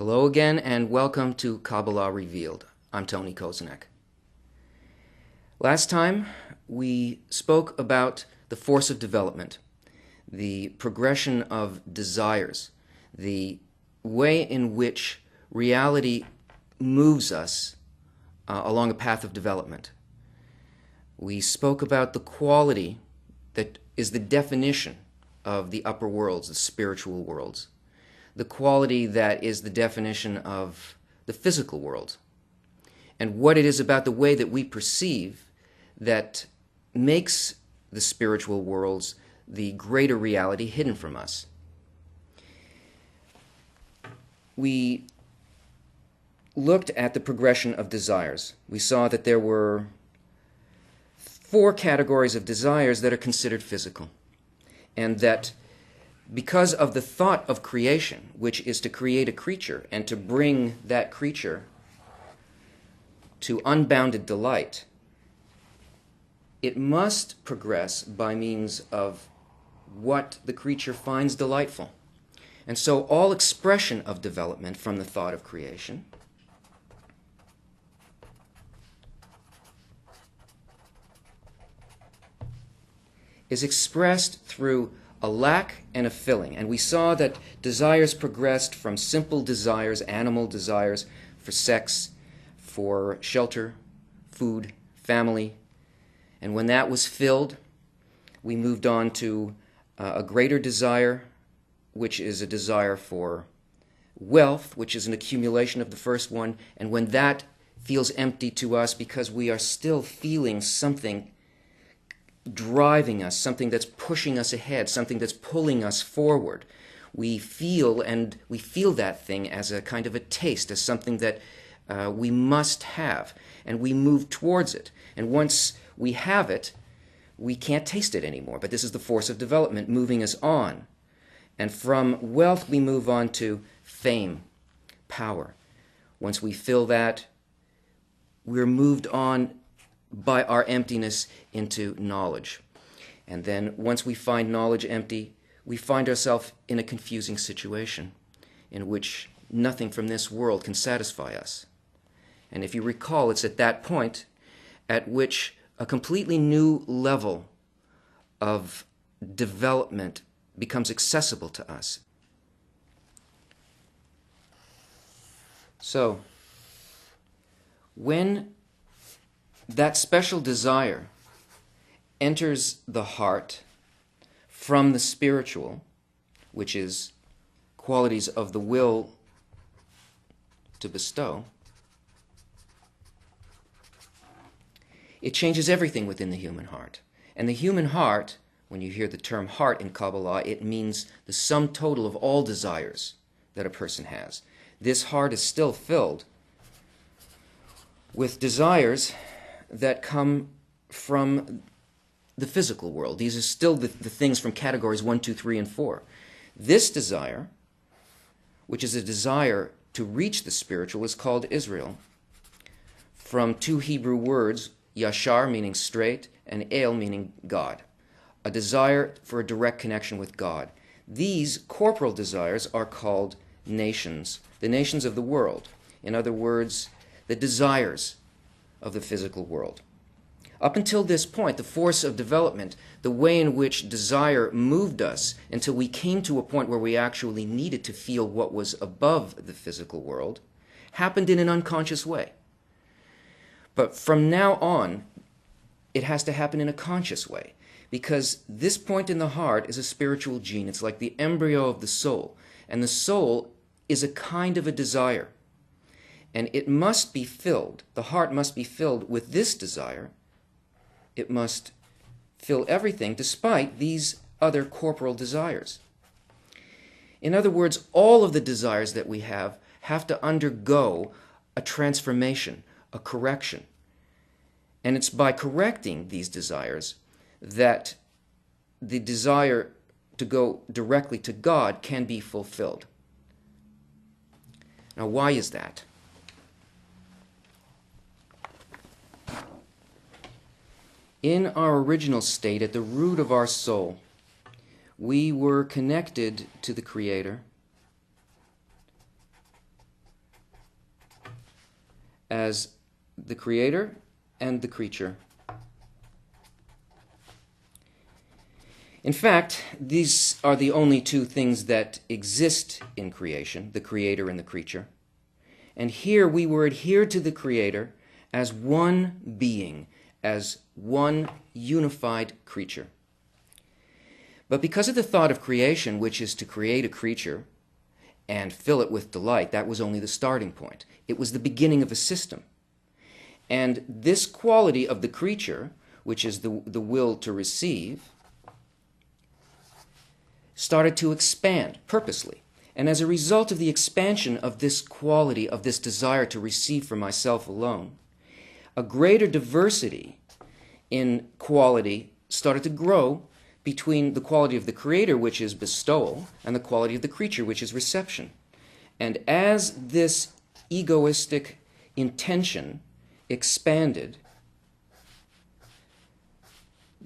Hello again and welcome to Kabbalah Revealed. I'm Tony Kozenek. Last time we spoke about the force of development, the progression of desires, the way in which reality moves us along a path of development. We spoke about the quality that is the definition of the upper worlds, the spiritual worlds. The quality that is the definition of the physical world, and what it is about the way that we perceive that makes the spiritual worlds the greater reality hidden from us. We looked at the progression of desires. We saw that there were 4 categories of desires that are considered physical, and that because of the thought of creation, which is to create a creature and to bring that creature to unbounded delight, it must progress by means of what the creature finds delightful. And so all expression of development from the thought of creation is expressed through a lack and a filling. And we saw that desires progressed from simple desires, animal desires, for sex, for shelter, food, family. And when that was filled, we moved on to a greater desire, which is a desire for wealth, which is an accumulation of the first one. And when that feels empty to us because we are still feeling something driving us, something that's pushing us ahead, something that's pulling us forward, we feel that thing as a kind of a taste, as something that we must have, and we move towards it. And once we have it, we can't taste it anymore. But this is the force of development moving us on. And from wealth, we move on to fame, power. Once we fill that, we're moved on by our emptiness into knowledge. And then once we find knowledge empty, we find ourselves in a confusing situation in which nothing from this world can satisfy us. And if you recall, it's at that point at which a completely new level of development becomes accessible to us. So, when that special desire enters the heart from the spiritual, which is qualities of the will to bestow, it changes everything within the human heart. And the human heart, when you hear the term heart in Kabbalah, it means the sum total of all desires that a person has. This heart is still filled with desires that come from the physical world. These are still the things from categories 1, 2, 3, and 4. This desire, which is a desire to reach the spiritual, is called Israel, from 2 Hebrew words, yashar meaning straight, and el meaning God. A desire for a direct connection with God. These corporal desires are called nations, the nations of the world. In other words, the desires of the physical world. Up until this point, the force of development, the way in which desire moved us until we came to a point where we actually needed to feel what was above the physical world, happened in an unconscious way. But from now on, it has to happen in a conscious way, because this point in the heart is a spiritual gene. It's like the embryo of the soul, and the soul is a kind of a desire. And it must be filled, the heart must be filled with this desire. It must fill everything despite these other corporal desires. In other words, all of the desires that we have to undergo a transformation, a correction. And it's by correcting these desires that the desire to go directly to God can be fulfilled. Now, why is that? In our original state, at the root of our soul, we were connected to the Creator as the creator and the creature. In fact, these are the only two things that exist in creation, the creator and the creature. And here we were adhered to the creator as one being, as one unified creature. But because of the thought of creation, which is to create a creature and fill it with delight, that was only the starting point. It was the beginning of a system. And this quality of the creature, which is the will to receive, started to expand purposely. And as a result of the expansion of this quality, of this desire to receive for myself alone, a greater diversity in quality started to grow between the quality of the creator, which is bestowal, and the quality of the creature, which is reception. And as this egoistic intention expanded,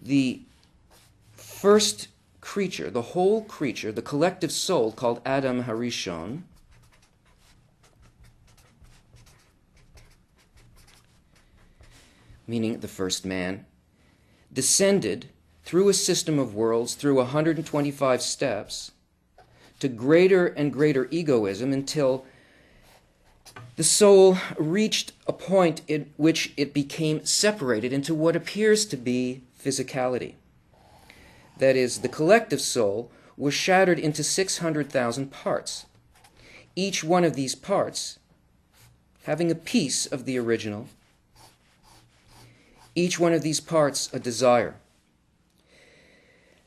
the first creature, the whole creature, the collective soul called Adam Harishon, meaning the first man, descended through a system of worlds, through 125 steps, to greater and greater egoism until the soul reached a point in which it became separated into what appears to be physicality. That is, the collective soul was shattered into 600,000 parts, each one of these parts having a piece of the original, each one of these parts a desire.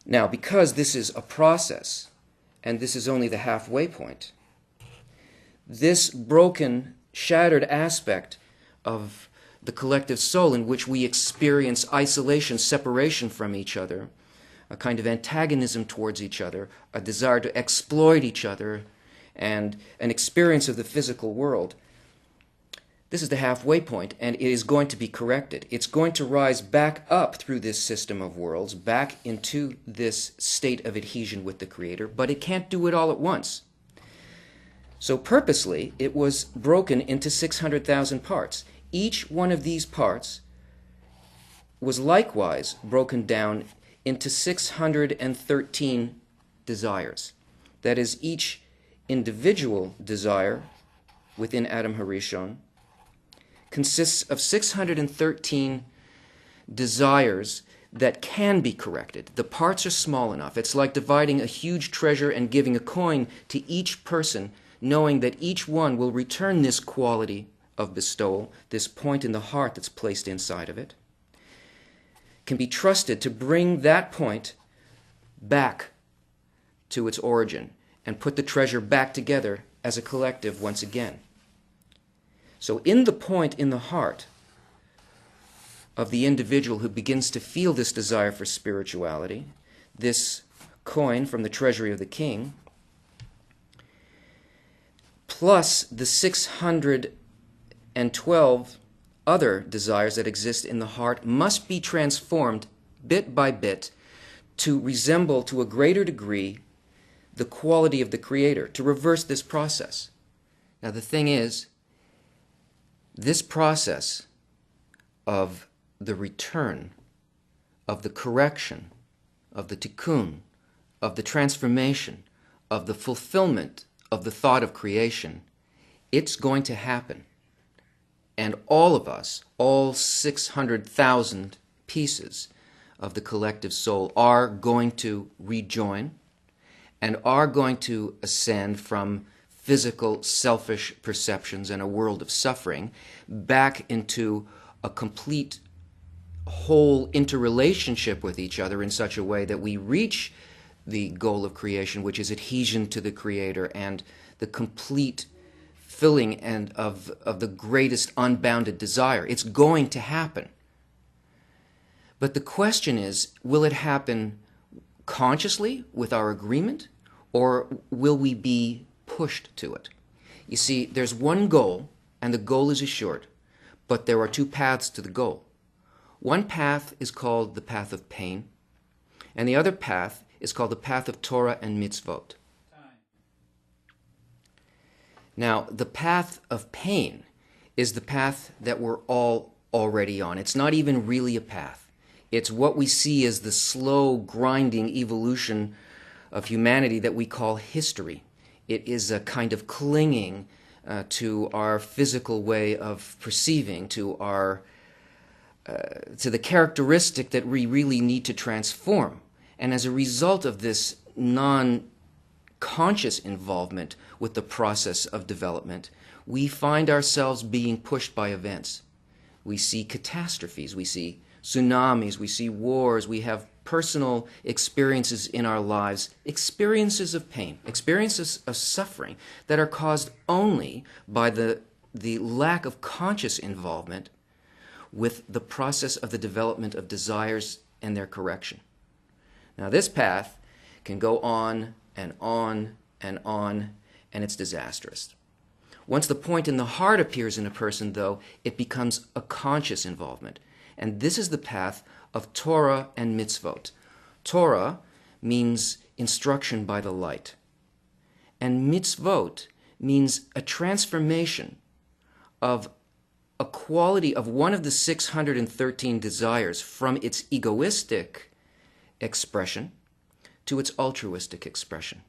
Now, because this is a process, and this is only the halfway point, this broken, shattered aspect of the collective soul in which we experience isolation, separation from each other, a kind of antagonism towards each other, a desire to exploit each other, and an experience of the physical world. This is the halfway point, and it is going to be corrected. It's going to rise back up through this system of worlds, back into this state of adhesion with the Creator, but it can't do it all at once. So purposely, it was broken into 600,000 parts. Each one of these parts was likewise broken down into 613 desires. That is, each individual desire within Adam Harishon consists of 613 desires that can be corrected. The parts are small enough. It's like dividing a huge treasure and giving a coin to each person, knowing that each one will return this quality of bestowal, this point in the heart that's placed inside of it, can be trusted to bring that point back to its origin and put the treasure back together as a collective once again. So in the point in the heart of the individual who begins to feel this desire for spirituality, this coin from the treasury of the king, plus the 612 other desires that exist in the heart, must be transformed bit by bit to resemble to a greater degree the quality of the Creator, to reverse this process. Now the thing is, this process of the return, of the correction, of the tikkun, of the transformation, of the fulfillment of the thought of creation, it's going to happen. And all of us, all 600,000 pieces of the collective soul are going to rejoin and are going to ascend from physical, selfish perceptions and a world of suffering back into a complete whole interrelationship with each other in such a way that we reach the goal of creation, which is adhesion to the Creator and the complete filling and of the greatest unbounded desire. It's going to happen. But the question is, will it happen consciously with our agreement, or will we be pushed to it? You see, there's one goal, and the goal is assured, but there are two paths to the goal. One path is called the path of pain, and the other path is called the path of Torah and mitzvot. Now, the path of pain is the path that we're all already on. It's not even really a path. It's what we see as the slow, grinding evolution of humanity that we call history. It is a kind of clinging to our physical way of perceiving, to the characteristic that we really need to transform. And as a result of this non-conscious involvement with the process of development, we find ourselves being pushed by events. We see catastrophes, we see tsunamis, we see wars, we have personal experiences in our lives, experiences of pain, experiences of suffering that are caused only by the lack of conscious involvement with the process of the development of desires and their correction. Now this path can go on and on and on, and it's disastrous. Once the point in the heart appears in a person, though, it becomes a conscious involvement. And this is the path of Torah and mitzvot. Torah means instruction by the light. And mitzvot means a transformation of a quality of one of the 613 desires from its egoistic expression to its altruistic expression.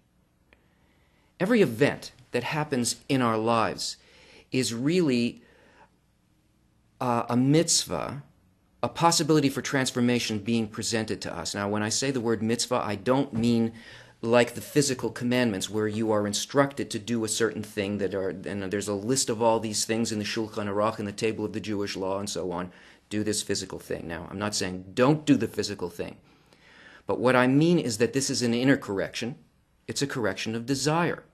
Every event that happens in our lives is really a mitzvah, a possibility for transformation being presented to us. Now, when I say the word mitzvah, I don't mean like the physical commandments where you are instructed to do a certain thing and there's a list of all these things in the Shulchan Aruch and the table of the Jewish law and so on. Do this physical thing. Now, I'm not saying don't do the physical thing. But what I mean is that this is an inner correction. It's a correction of desire.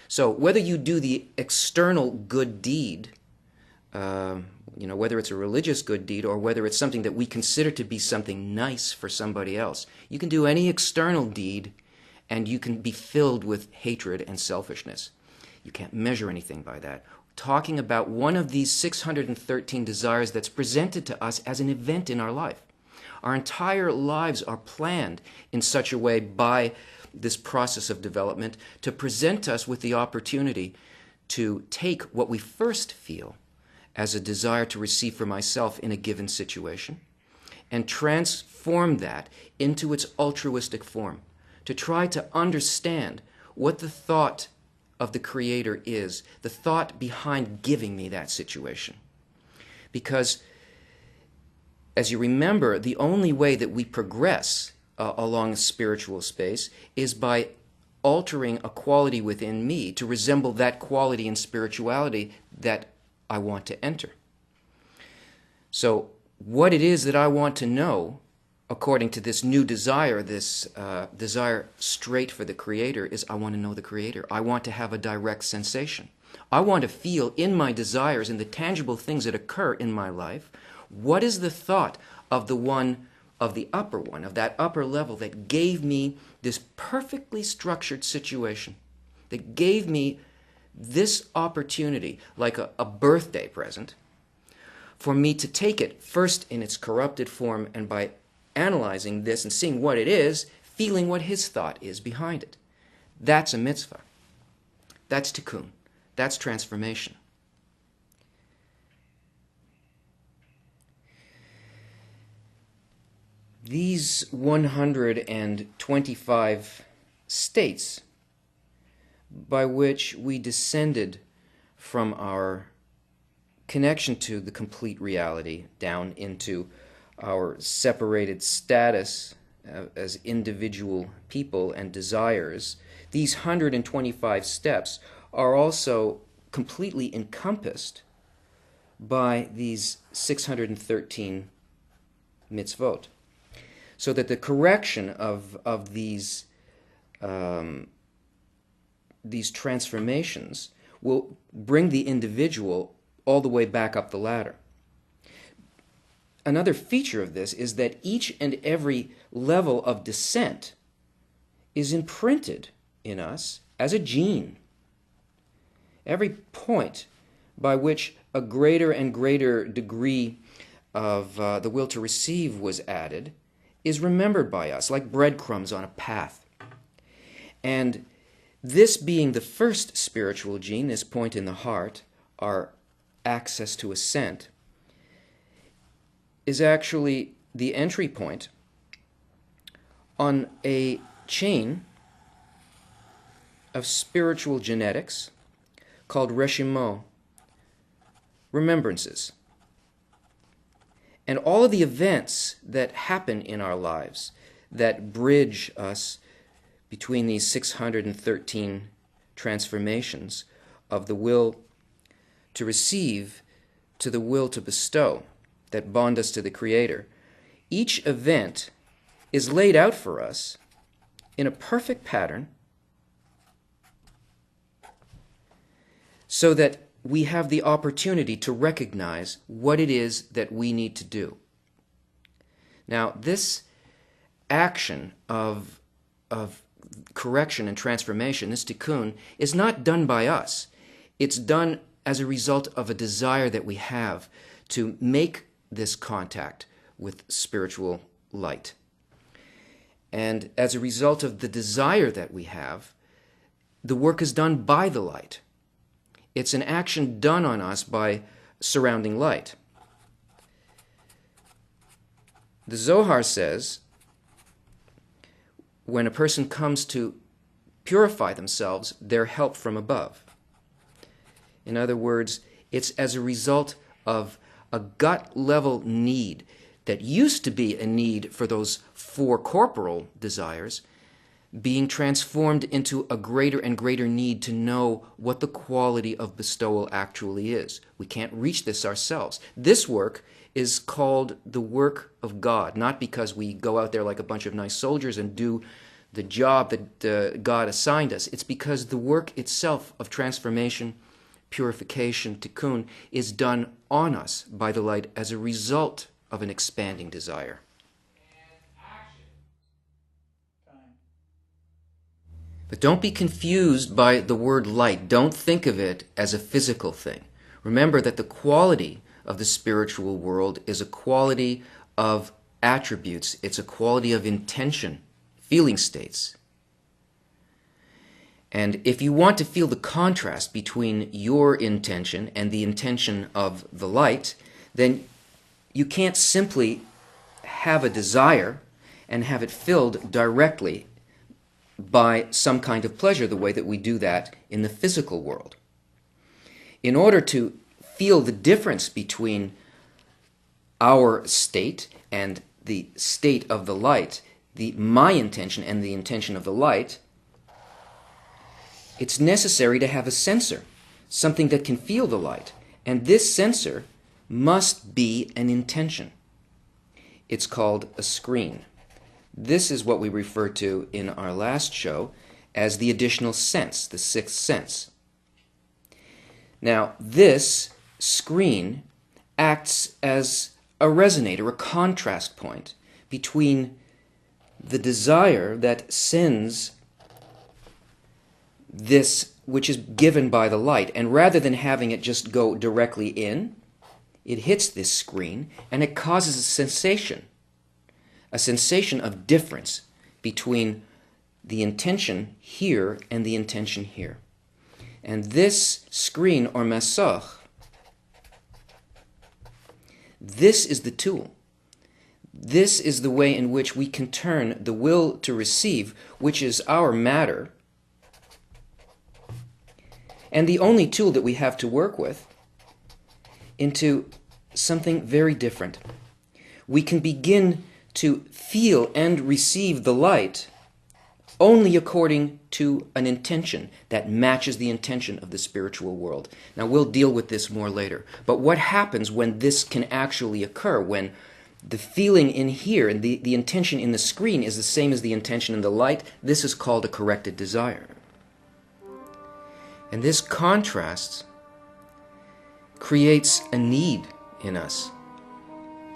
So whether you do the external good deed, whether it's a religious good deed or whether it's something that we consider to be something nice for somebody else, you can do any external deed and you can be filled with hatred and selfishness. You can't measure anything by that. Talking about one of these 613 desires that's presented to us as an event in our life. Our entire lives are planned in such a way by this process of development to present us with the opportunity to take what we first feel as a desire to receive for myself in a given situation and transform that into its altruistic form, to try to understand what the thought of the Creator is, the thought behind giving me that situation. Because, as you remember, the only way that we progress along a spiritual space is by altering a quality within me to resemble that quality in spirituality that I want to enter. So what it is that I want to know, according to this new desire, this desire straight for the Creator, is I want to know the Creator. I want to have a direct sensation. I want to feel in my desires, in the tangible things that occur in my life, what is the thought of the one, of the upper one, of that upper level that gave me this perfectly structured situation, that gave me this opportunity, like a birthday present, for me to take it first in its corrupted form and by analyzing this and seeing what it is, feeling what his thought is behind it. That's a mitzvah. That's tikkun. That's transformation. These 125 states by which we descended from our connection to the complete reality down into our separated status as individual people and desires, these 125 steps are also completely encompassed by these 613 mitzvot. So that the correction of these transformations will bring the individual all the way back up the ladder. Another feature of this is that each and every level of descent is imprinted in us as a gene. Every point by which a greater and greater degree of the will to receive was added is remembered by us like breadcrumbs on a path. And this being the first spiritual gene, this point in the heart, our access to ascent, is actually the entry point on a chain of spiritual genetics called reshimot, remembrances. And all of the events that happen in our lives that bridge us between these 613 transformations of the will to receive to the will to bestow that bond us to the Creator, each event is laid out for us in a perfect pattern so that we have the opportunity to recognize what it is that we need to do. Now, this action of correction and transformation, this tikkun, is not done by us. It's done as a result of a desire that we have to make this contact with spiritual light. And as a result of the desire that we have, the work is done by the light. It's an action done on us by surrounding light. The Zohar says, when a person comes to purify themselves, they're help from above. In other words, it's as a result of a gut-level need that used to be a need for those four corporal desires being transformed into a greater and greater need to know what the quality of bestowal actually is. We can't reach this ourselves. This work is called the work of God, not because we go out there like a bunch of nice soldiers and do the job that God assigned us. It's because the work itself of transformation, purification, tikkun, is done on us by the light as a result of an expanding desire. But don't be confused by the word light. Don't think of it as a physical thing. Remember that the quality of the spiritual world is a quality of attributes. It's a quality of intention, feeling states. And if you want to feel the contrast between your intention and the intention of the light, then you can't simply have a desire and have it filled directly by some kind of pleasure the way that we do that in the physical world. In order to feel the difference between our state and the state of the light, my intention and the intention of the light, it's necessary to have a sensor, something that can feel the light. And this sensor must be an intention. It's called a screen. This is what we referred to in our last show as the additional sense, the sixth sense. Now, this screen acts as a resonator, a contrast point between the desire that sends this which is given by the light, and rather than having it just go directly in, it hits this screen and it causes a sensation of difference between the intention here and the intention here. And this screen, or masach, this is the tool. This is the way in which we can turn the will to receive, which is our matter, and the only tool that we have to work with, into something very different. We can begin to feel and receive the light only according to an intention that matches the intention of the spiritual world. Now, we'll deal with this more later. But what happens when this can actually occur, when the feeling in here and the intention in the screen is the same as the intention in the light? This is called a corrected desire. And this contrast creates a need in us,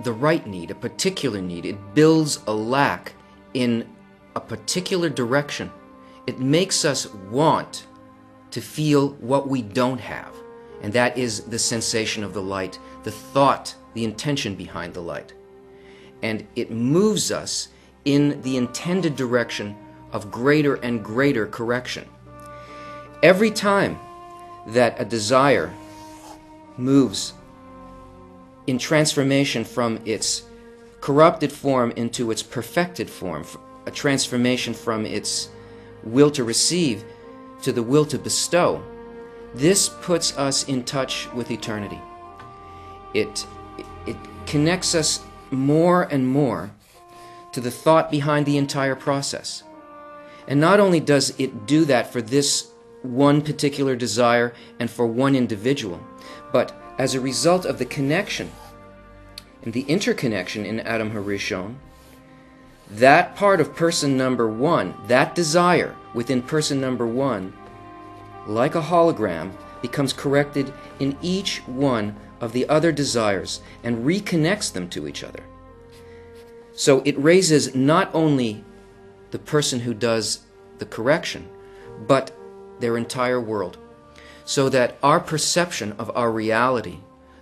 the right need, a particular need. It builds a lack in a particular direction. It makes us want to feel what we don't have, and that is the sensation of the light, the thought, the intention behind the light. And it moves us in the intended direction of greater and greater correction. Every time that a desire moves in transformation from its corrupted form into its perfected form, a transformation from its will to receive to the will to bestow, this puts us in touch with eternity. It connects us more and more to the thought behind the entire process. And not only does it do that for this one particular desire and for one individual, but as a result of the connection and the interconnection in Adam HaRishon, that part of person number one, that desire within person number one, like a hologram, becomes corrected in each one of the other desires and reconnects them to each other. So it raises not only the person who does the correction, but their entire world, so that our perception of our reality,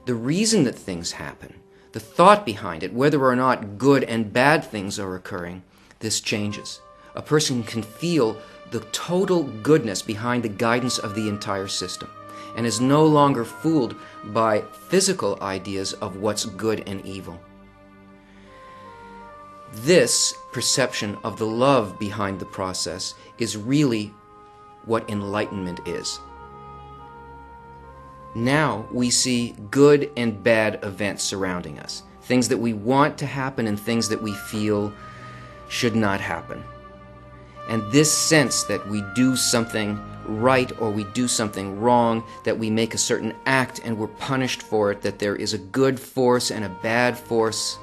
the reason that things happen, the thought behind it, whether or not good and bad things are occurring, this changes. A person can feel the total goodness behind the guidance of the entire system and is no longer fooled by physical ideas of what's good and evil. This perception of the love behind the process is really what enlightenment is. Now we see good and bad events surrounding us, things that we want to happen and things that we feel should not happen. And this sense that we do something right or we do something wrong, that we make a certain act and we're punished for it, that there is a good force and a bad force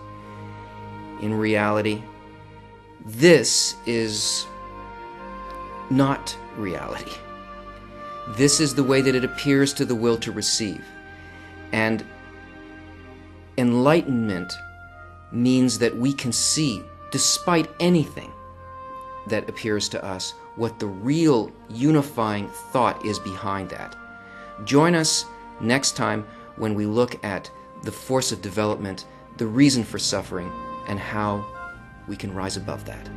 in reality, this is not reality. This is the way that it appears to the will to receive. And enlightenment means that we can see, despite anything that appears to us, what the real unifying thought is behind that. Join us next time when we look at the force of development, the reason for suffering, and how we can rise above that.